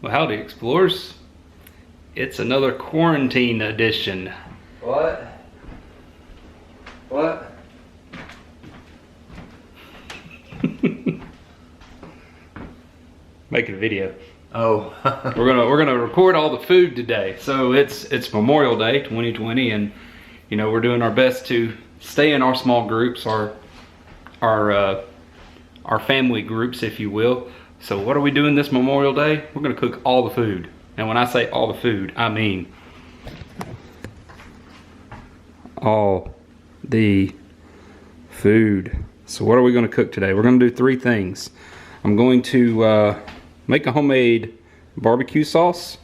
Well, howdy, explorers. It's another quarantine edition. What? What? Making a video. Oh. we're gonna record all the food today. So it's Memorial Day 2020, and you know we're doing our best to stay in our small groups, our family groups, if you will. So what are we doing this Memorial Day? We're gonna cook all the food. And when I say all the food, I mean all the food. So what are we gonna cook today? We're gonna do three things. I'm going to make a homemade barbecue sauce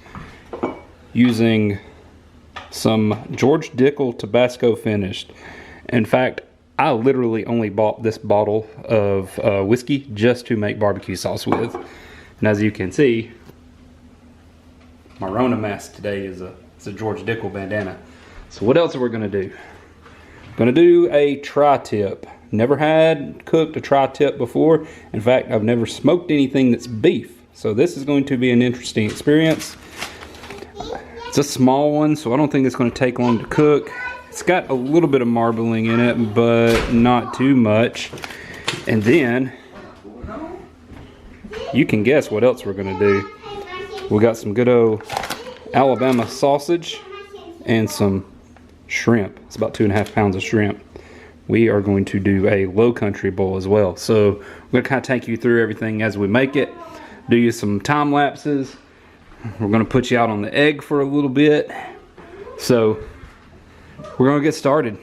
using some George Dickel Tabasco finished. In fact, I literally only bought this bottle of whiskey just to make barbecue sauce with. And as you can see, my Rona mask today is a George Dickel bandana. So what else are we gonna do? Gonna do a tri-tip. Never had cooked a tri-tip before. In fact, I've never smoked anything that's beef. So this is going to be an interesting experience. It's a small one, so I don't think it's gonna take long to cook. It's got a little bit of marbling in it, but not too much. And then, you can guess what else we're gonna do. We got some good old Alabama sausage and some shrimp. It's about 2.5 pounds of shrimp. We are going to do a low country bowl as well. So we're gonna kind of take you through everything as we make it. Do you some time lapses. We're gonna put you out on the egg for a little bit. So we're gonna get started.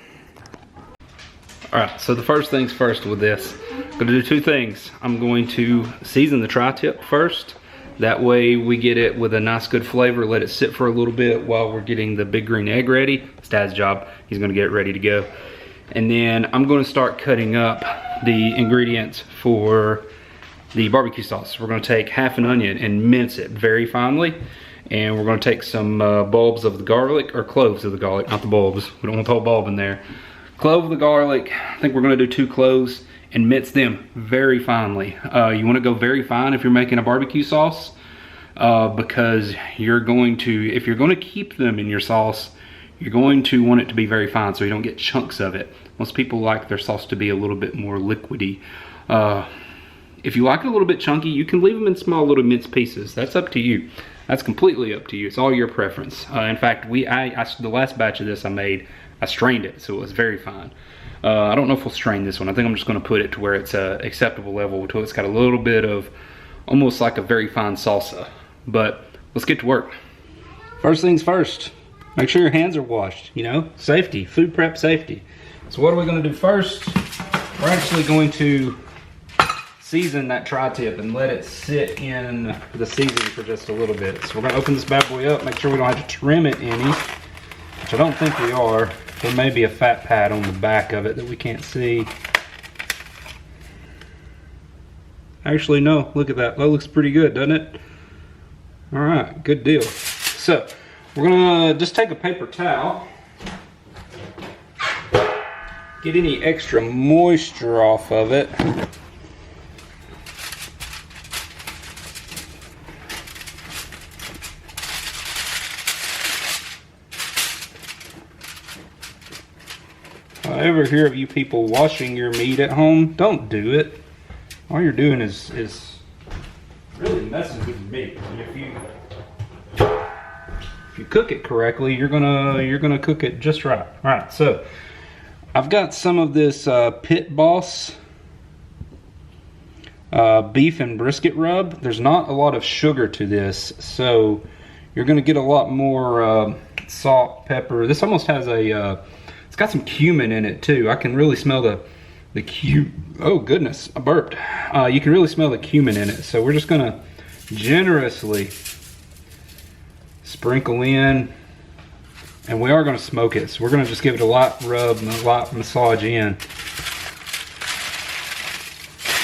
All right, so the first things first with this, I'm gonna do two things. I'm going to season the tri-tip first. That way we get it with a nice good flavor, let it sit for a little bit while we're getting the big green egg ready. It's Dad's job, he's gonna get it ready to go. And then I'm gonna start cutting up the ingredients for the barbecue sauce. We're gonna take half an onion and mince it very finely. And we're gonna take some bulbs of the garlic, or cloves of the garlic, not the bulbs. We don't want the whole bulb in there. Clove of the garlic, I think we're gonna do 2 cloves and mince them very finely. You wanna go very fine if you're making a barbecue sauce because you're going to, if you're gonna keep them in your sauce, you're going to want it to be very fine so you don't get chunks of it. Most people like their sauce to be a little bit more liquidy. If you like it a little bit chunky, you can leave them in small little minced pieces. That's up to you. That's completely up to you. It's all your preference. In fact, the last batch of this I made, I strained it, so it was very fine. I don't know if we'll strain this one. I think I'm just gonna put it to where it's a acceptable level, until it's got a little bit of, almost like a very fine salsa. But let's get to work. First things first, make sure your hands are washed, you know, safety, food prep safety. So what are we gonna do first? We're actually going to season that tri-tip and let it sit in the seasoning for just a little bit. So we're gonna open this bad boy up, make sure we don't have to trim it any, which I don't think we are. There may be a fat pad on the back of it that we can't see. Actually, no, look at that. That looks pretty good, doesn't it? All right, good deal. So we're gonna just take a paper towel, get any extra moisture off of it. I ever hear of you people washing your meat at home, don't do it. All you're doing is really messing with your meat. And if you cook it correctly, you're gonna cook it just right. All right, so I've got some of this Pit Boss beef and brisket rub. There's not a lot of sugar to this, so you're gonna get a lot more salt, pepper. This almost has a it's got some cumin in it too. I can really smell the cumin. Oh goodness, I burped. You can really smell the cumin in it. So we're just gonna generously sprinkle in, and we are gonna smoke it. So we're gonna just give it a light rub and a light massage in.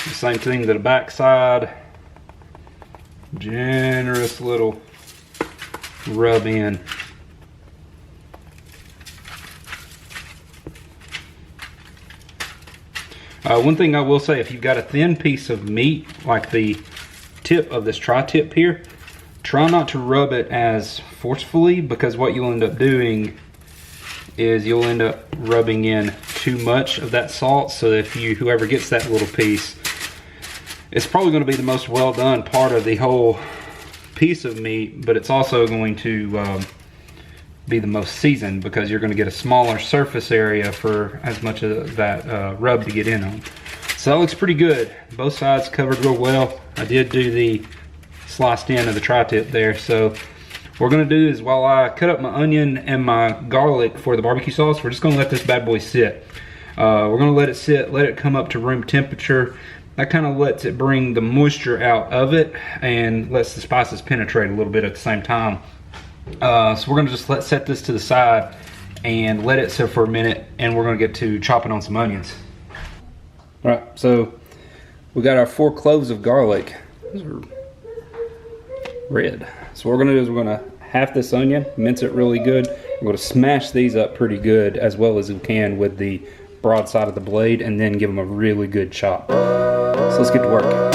The same thing to the back side. Generous little rub in. One thing I will say, if you've got a thin piece of meat, like the tip of this tri-tip here, Try not to rub it as forcefully, because what you'll end up doing is you'll end up rubbing in too much of that salt. So if whoever gets that little piece, it's probably going to be the most well done part of the whole piece of meat, but it's also going to be the most seasoned, because you're going to get a smaller surface area for as much of that rub to get in on. So that looks pretty good. Both sides covered real well. I did do the sliced end of the tri-tip there. So what we're going to do is, while I cut up my onion and my garlic for the barbecue sauce, we're just going to let this bad boy sit. We're going to let it sit, let it come up to room temperature. That kind of lets it bring the moisture out of it and lets the spices penetrate a little bit at the same time. So we're going to just set this to the side and let it sit for a minute, and we're going to get to chopping on some onions. All right, so we got our 4 cloves of garlic. Those are red. So what we're going to do is we're going to half this onion, mince it really good. We're going to smash these up pretty good as well as we can with the broad side of the blade, and then give them a really good chop. So let's get to work.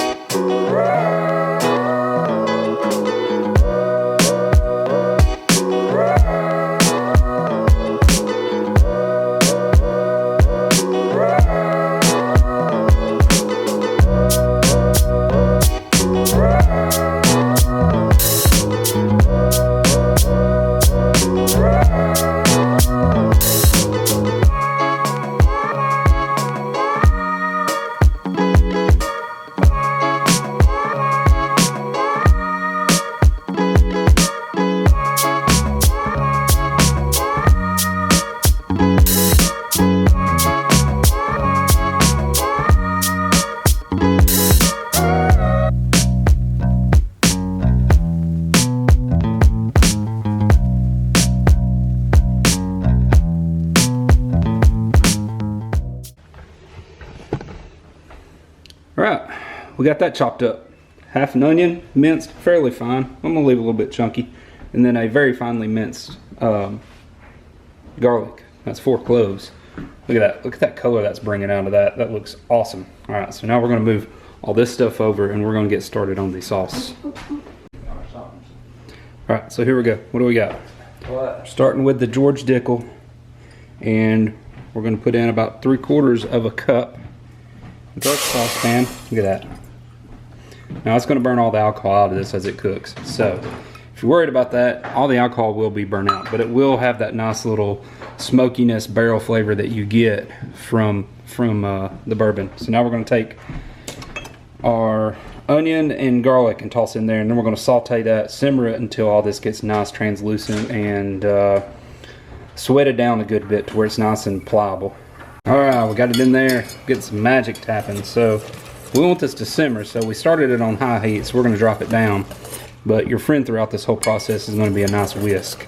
Alright, we got that chopped up. Half an onion, minced, fairly fine. I'm going to leave it a little bit chunky. And then a very finely minced garlic. That's 4 cloves. Look at that. Look at that color that's bringing out of that. That looks awesome. Alright, so now we're going to move all this stuff over, and we're going to get started on the sauce. Alright, so here we go. What do we got? Starting with the George Dickel. And we're going to put in about 3/4 of a cup. Dark saucepan. Look at that. Now it's going to burn all the alcohol out of this as it cooks. So if you're worried about that, all the alcohol will be burnt out, but it will have that nice little smokiness, barrel flavor that you get from the bourbon. So now we're going to take our onion and garlic and toss in there, and then we're going to saute that, simmer it until all this gets nice translucent, and sweat it down a good bit to where it's nice and pliable. Alright, we got it in there. Get some magic tapping. So we want this to simmer, so we started it on high heat, so we're going to drop it down. But your friend throughout this whole process is going to be a nice whisk.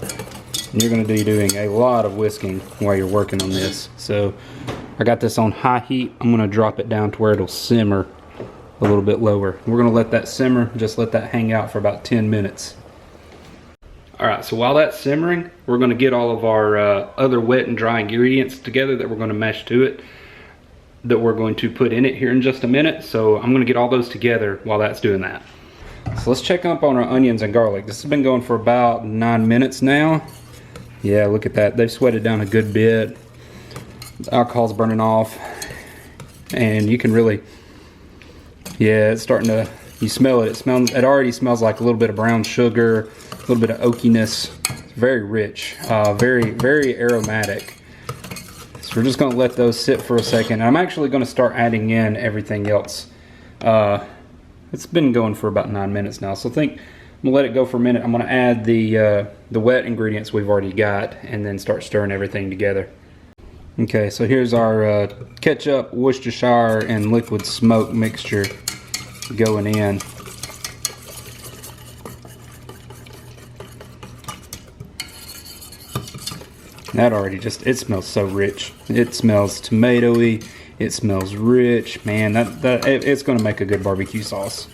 And you're going to be doing a lot of whisking while you're working on this. So I got this on high heat. I'm going to drop it down to where it'll simmer a little bit lower. We're going to let that simmer, just let that hang out for about 10 minutes. Alright, so while that's simmering, we're going to get all of our other wet and dry ingredients together that we're going to mash to it, that we're going to put in it here in just a minute. So I'm going to get all those together while that's doing that. So let's check up on our onions and garlic. This has been going for about 9 minutes now. Yeah, look at that. They've sweated down a good bit. The alcohol's burning off. And you can really, yeah, it's starting to, you smell it. It already smells like a little bit of brown sugar, a little bit of oakiness. It's very rich, very, very aromatic. So we're just going to let those sit for a second. I'm actually going to start adding in everything else. It's been going for about 9 minutes now, so I think I'm going to let it go for a minute. I'm going to add the wet ingredients we've already got, and then start stirring everything together. Okay, so here's our ketchup, Worcestershire, and liquid smoke mixture going in. That already just, it smells so rich. It smells tomatoey. It smells rich. Man, it's going to make a good barbecue sauce.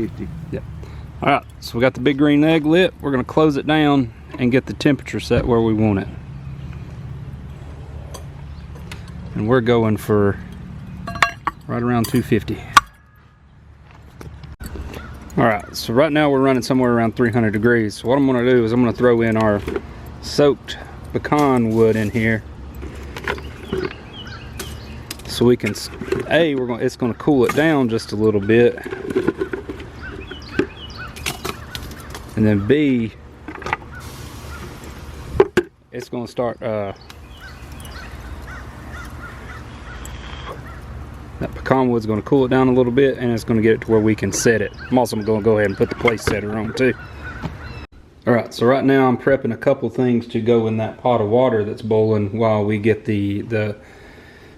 250. Yep. All right, so we got the big green egg lit. We're gonna close it down and get the temperature set where we want it. And we're going for right around 250. All right, so right now we're running somewhere around 300 degrees. So what I'm gonna do is I'm gonna throw in our soaked pecan wood in here. So we can, it's gonna cool it down just a little bit. And then B, it's gonna start, that pecan wood's gonna cool it down a little bit, and it's gonna get it to where we can set it. I'm also gonna go ahead and put the place setter on too. All right, so right now I'm prepping a couple things to go in that pot of water that's boiling while we get the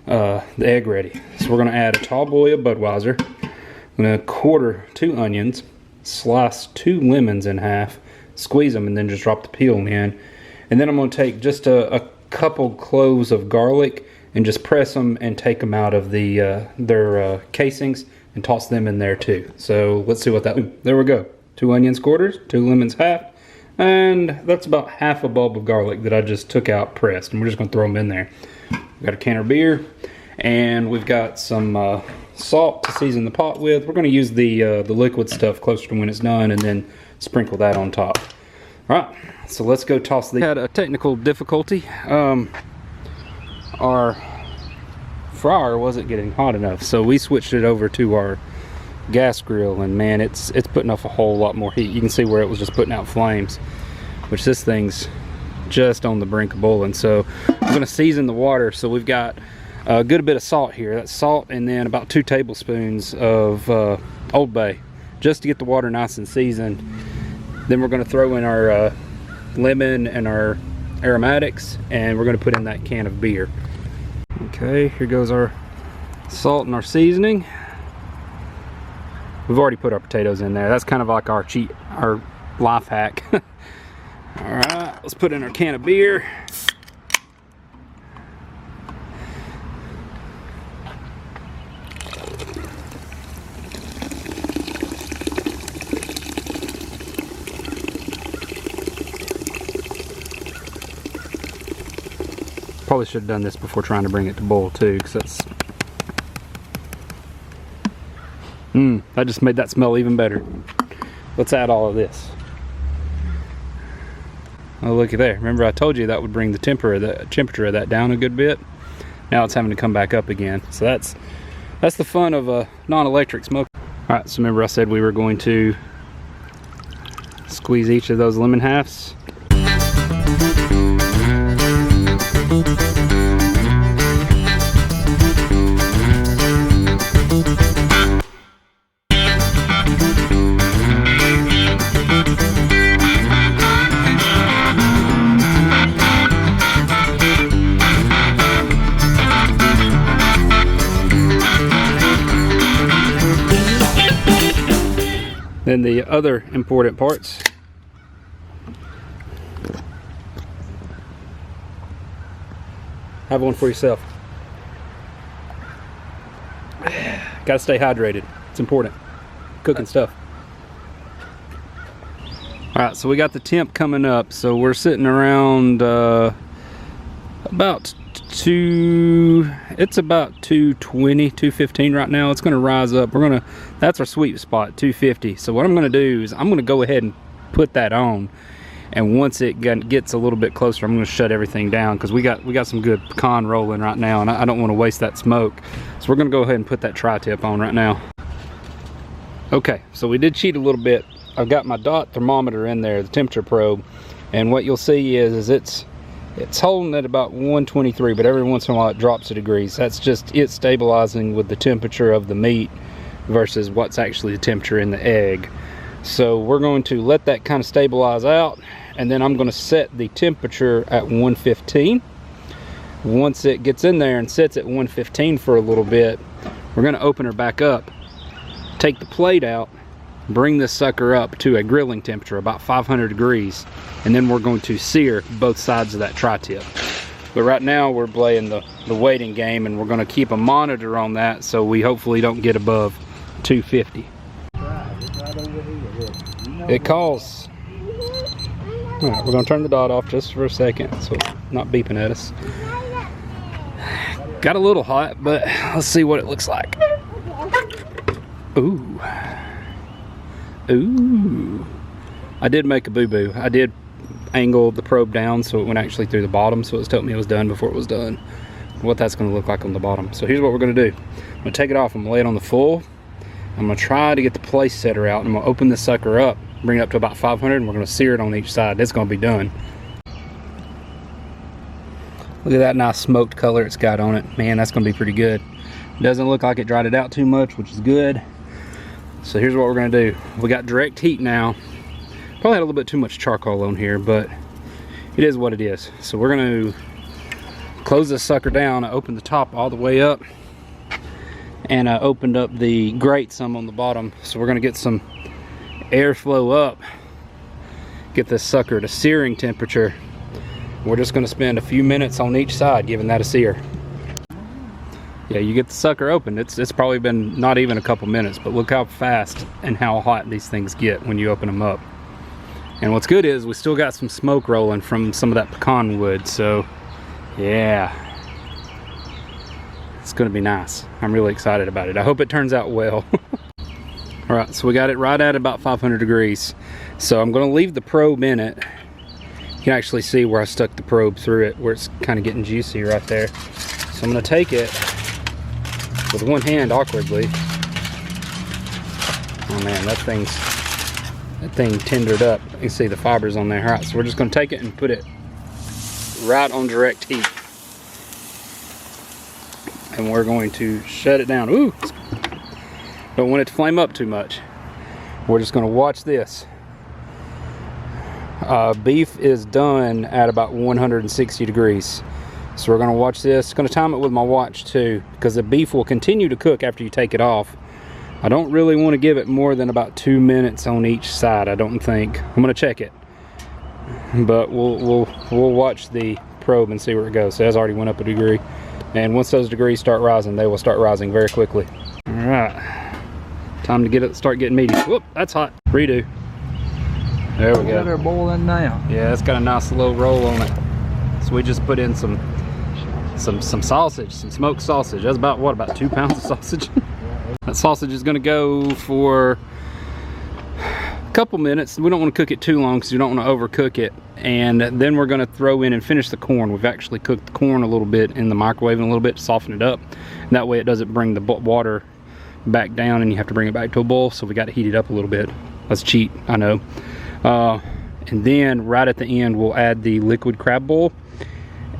egg ready. So we're gonna add a tall boy of Budweiser. I'm gonna quarter 2 onions, slice 2 lemons in half, squeeze them, and then just drop the peel in. And then I'm gonna take just a couple cloves of garlic and just press them and take them out of their casings and toss them in there too. So let's see what that, there we go. 2 onions quarters, 2 lemons half, and that's about half a bulb of garlic that I just took out pressed, and we're just gonna throw them in there. We got a can of beer, and we've got some salt to season the pot with. We're gonna use the liquid stuff closer to when it's done, and then sprinkle that on top. All right, so let's go toss these. Had a technical difficulty. Our fryer wasn't getting hot enough, so we switched it over to our gas grill, and man, it's putting off a whole lot more heat. You can see where it was just putting out flames, which this thing's just on the brink of boiling. So I'm gonna season the water. So we've got a good bit of salt here. That's salt, and then about 2 tablespoons of Old Bay, just to get the water nice and seasoned. Then we're gonna throw in our lemon and our aromatics, and we're gonna put in that can of beer. Okay, here goes our salt and our seasoning. We've already put our potatoes in there. That's kind of like our life hack. All right, let's put in our can of beer. Probably should have done this before trying to bring it to boil too, because that's that just made that smell even better. Let's add all of this. Oh, looky there. Remember I told you that would bring the temperature of that down a good bit? Now it's having to come back up again. So that's the fun of a non-electric smoker. All right, so remember I said we were going to squeeze each of those lemon halves. Then the other important parts. Have one for yourself. Gotta stay hydrated. It's important. Cooking stuff. Alright, so we got the temp coming up. So we're sitting around about it's about 220, 215 right now. It's gonna rise up. That's our sweet spot, 250. So what I'm gonna do is I'm gonna go ahead and put that on, and once it gets a little bit closer, I'm gonna shut everything down, because we got some good pecan rolling right now, and I don't want to waste that smoke. So we're gonna go ahead and put that tri-tip on right now. Okay, so we did cheat a little bit. I've got my dot thermometer in there, the temperature probe, and what you'll see is it's holding at about 123, but every once in a while it drops a degree. So that's just it stabilizing with the temperature of the meat versus what's actually the temperature in the egg. So we're going to let that kind of stabilize out, and then I'm going to set the temperature at 115. Once it gets in there and sits at 115 for a little bit, we're going to open her back up, take the plate out, bring this sucker up to a grilling temperature, about 500 degrees, and then we're going to sear both sides of that tri-tip. But right now we're playing the waiting game, and we're going to keep a monitor on that so we hopefully don't get above 250. It calls. All right, we're gonna turn the dot off just for a second so it's not beeping at us. Got a little hot, but let's see what it looks like. Ooh. Ooh. I did make a boo-boo. I did angle the probe down so it went actually through the bottom, so it was telling me it was done before it was done. What that's gonna look like on the bottom. So here's what we're gonna do. I'm gonna take it off, I'm gonna lay it on the full. I'm gonna try to get the place setter out, and I'm gonna open this sucker up, bring it up to about 500, and we're gonna sear it on each side. It's gonna be done. Look at that nice smoked color it's got on it. Man, that's gonna be pretty good. It doesn't look like it dried it out too much, which is good. So here's what we're gonna do. We got direct heat now. Probably had a little bit too much charcoal on here, but it is what it is. So we're gonna close this sucker down. I opened the top all the way up, and I opened up the grate some on the bottom. So we're gonna get some airflow up, get this sucker to searing temperature. We're just gonna spend a few minutes on each side giving that a sear. Yeah, you get the sucker open, it's probably been not even a couple minutes, but look how fast and how hot these things get when you open them up. And what's good is we still got some smoke rolling from some of that pecan wood, so yeah, it's gonna be nice. I'm really excited about it. I hope it turns out well. All right, so we got it right at about 500 degrees. So I'm gonna leave the probe in it. You can actually see where I stuck the probe through it, where it's kind of getting juicy right there. So I'm gonna take it with one hand awkwardly. Oh man, that thing tendered up. You can see the fibers on there. All right, so we're just gonna take it and put it right on direct heat. And we're going to shut it down. Ooh, don't want it to flame up too much. We're just gonna watch this. Beef is done at about 160 degrees. So we're gonna watch this. Gonna time it with my watch too, because the beef will continue to cook after you take it off. I don't really want to give it more than about 2 minutes on each side, I don't think. I'm gonna check it, but we'll watch the probe and see where it goes. So it has already went up a degree, and once those degrees start rising, they will start rising very quickly. All right, time to get it, start getting meaty. Whoop, that's hot. Redo. There we go. They're boiling now. Yeah, it's got a nice low roll on it. So we just put in some sausage, some smoked sausage. That's about what, about 2 pounds of sausage? That sausage is gonna go for a couple minutes. We don't want to cook it too long because we don't want to overcook it. And then we're gonna throw in and finish the corn. We've actually cooked the corn a little bit in the microwave and a little bit to soften it up. And that way it doesn't bring the water back down and you have to bring it back to a boil. So we got to heat it up a little bit. Let's cheat, I know. And then right at the end, we'll add the liquid crab boil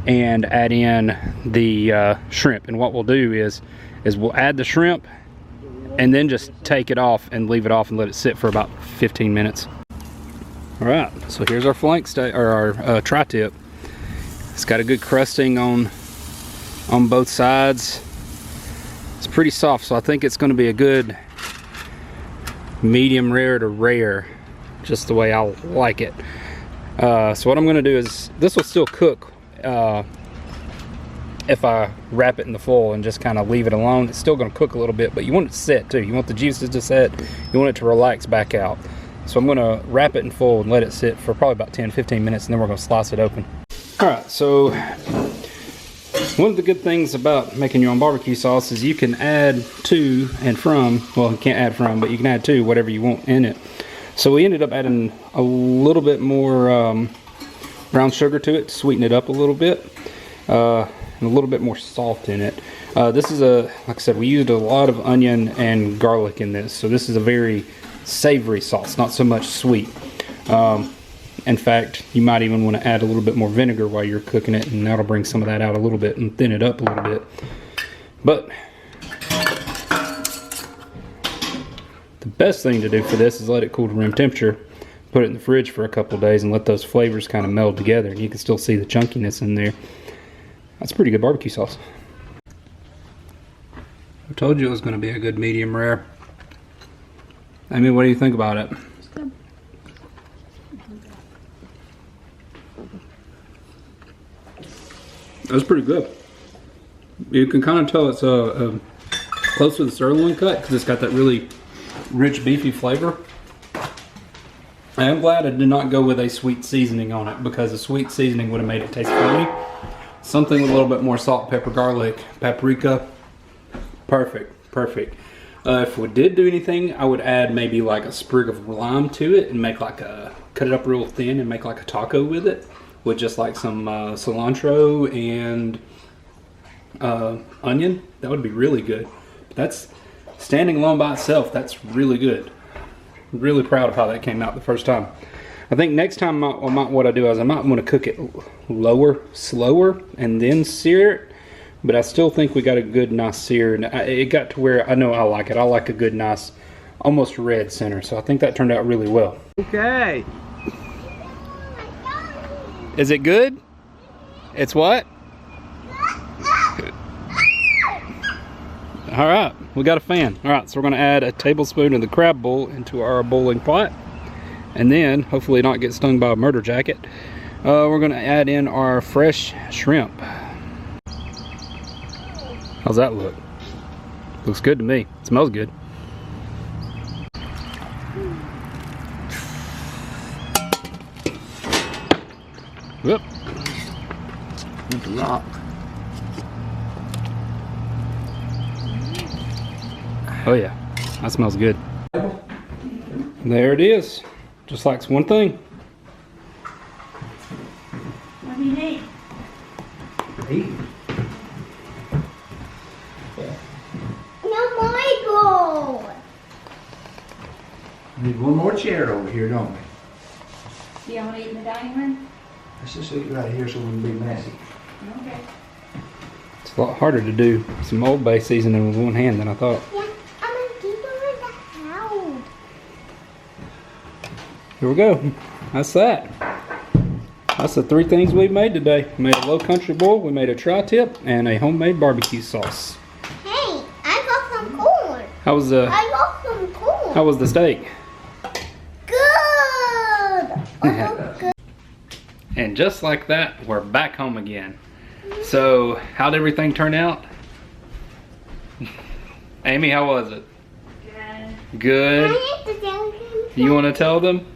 and add in the shrimp. And what we'll do is we'll add the shrimp and then just take it off and leave it off and let it sit for about 15 minutes. All right, so here's our flank steak, or our tri-tip. It's got a good crusting on both sides. It's pretty soft, so I think it's gonna be a good medium rare to rare, just the way I like it. So what I'm gonna do is, this will still cook if I wrap it in the foil and just kind of leave it alone. It's still gonna cook a little bit, but you want it to set too. You want the juices to set, you want it to relax back out. So I'm gonna wrap it in foil and let it sit for probably about 10-15 minutes, and then we're gonna slice it open. All right, so one of the good things about making your own barbecue sauce is you can add to and from, well, you can't add from, but you can add to whatever you want in it. So we ended up adding a little bit more brown sugar to it to sweeten it up a little bit, and a little bit more salt in it. This is like I said, we used a lot of onion and garlic in this, so this is a very savory sauce, not so much sweet. In fact, you might even want to add a little bit more vinegar while you're cooking it, and that'll bring some of that out a little bit and thin it up a little bit. But the best thing to do for this is let it cool to room temperature, put it in the fridge for a couple of days, and let those flavors kind of meld together, and you can still see the chunkiness in there. That's pretty good barbecue sauce. I told you it was going to be a good medium rare. Amy, what do you think about it? It's good. That's pretty good. You can kind of tell it's close to the sirloin cut because it's got that really rich beefy flavor. I am glad I did not go with a sweet seasoning on it, because a sweet seasoning would have made it taste funny. Something with a little bit more salt, pepper, garlic, paprika. Perfect, perfect. If we did do anything, I would add maybe like a sprig of lime to it and make like a, cut it up real thin and make like a taco with it, with just like some cilantro and onion. That would be really good. That's standing alone by itself. That's really good. Really proud of how that came out the first time. I think next time what I do is I might want to cook it slower, and then sear it. But I still think we got a good, nice sear. And it got to where I know I like it. I like a good, nice, almost red center. So I think that turned out really well. Okay. Is it good? It's what? All right, we got a fan. All right, so we're gonna add a tablespoon of the crab bowl into our boiling pot. And then, hopefully not get stung by a murder jacket, we're gonna add in our fresh shrimp. How's that look? Looks good to me. It smells good. Whoop. Need to rock. Oh yeah, that smells good. There it is. Just likes one thing. What do you need? No more bowl. We need one more chair over here, don't we? Do you want to eat in the dining room? Let's just eat right here so we can be messy. Okay. It's a lot harder to do some Old Bay seasoning with one hand than I thought. Yeah, I'm going to keep it with the house. Here we go. That's that. That's the 3 things we've made today. We made a low country boil, we made a tri-tip, and a homemade barbecue sauce. Hey, I got some corn. How was I got some corn. how was the steak? Good. Oh, good. And just like that, we're back home again. So, how'd everything turn out? Amy, how was it? Good. Good. I need to tell them. You want to tell them?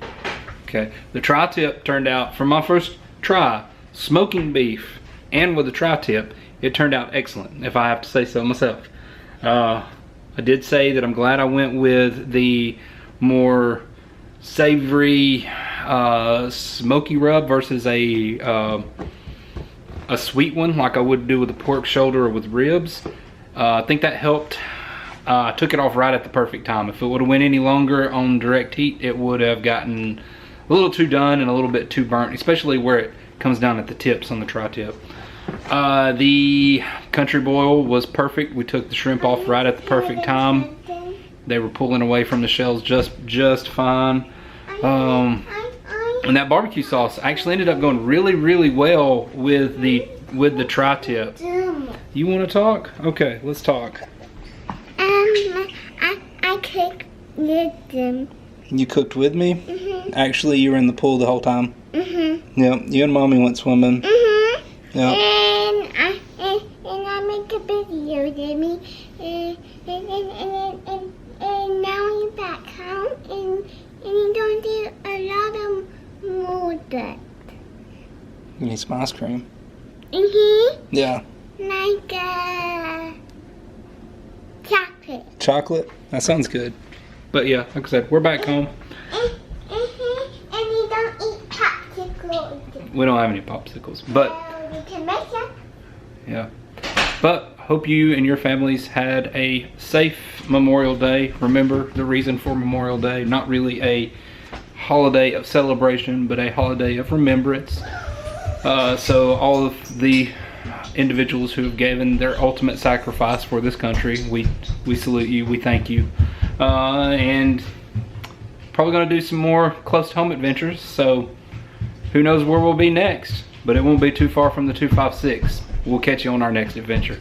Okay. The tri-tip turned out, for my first try, smoking beef, and with the tri-tip, it turned out excellent, if I have to say so myself. I did say that I'm glad I went with the more savory smoky rub versus a sweet one like I would do with a pork shoulder or with ribs. I think that helped. I took it off right at the perfect time. If it would have went any longer on direct heat, it would have gotten a little too done and a little bit too burnt, especially where it comes down at the tips on the tri-tip. The country boil was perfect. We took the shrimp off right at the perfect time. They were pulling away from the shells just fine. And that barbecue sauce actually ended up going really well with the tri-tip. You want to talk? Okay, let's talk. I cooked with them. You cooked with me? Mm-hmm. Actually, you were in the pool the whole time? Mm-hmm. Yeah, you and Mommy went swimming. Mm-hmm. Yeah. And I make a video, Jimmy. And now you're back home, and you don't do a lot of more that. You need some ice cream. Mm-hmm. Yeah. Like chocolate. Chocolate? That sounds good. But yeah, like I said, we're back home. Mm-hmm. And you don't eat popsicles. We don't have any popsicles, but We can make them. yeah. But hope you and your families had a safe Memorial Day. Remember the reason for Memorial Day, not really a holiday of celebration, but a holiday of remembrance. So all of the individuals who have given their ultimate sacrifice for this country, we salute you, we thank you. And probably gonna do some more close to home adventures, so who knows where we'll be next, but it won't be too far from the 256. We'll catch you on our next adventure.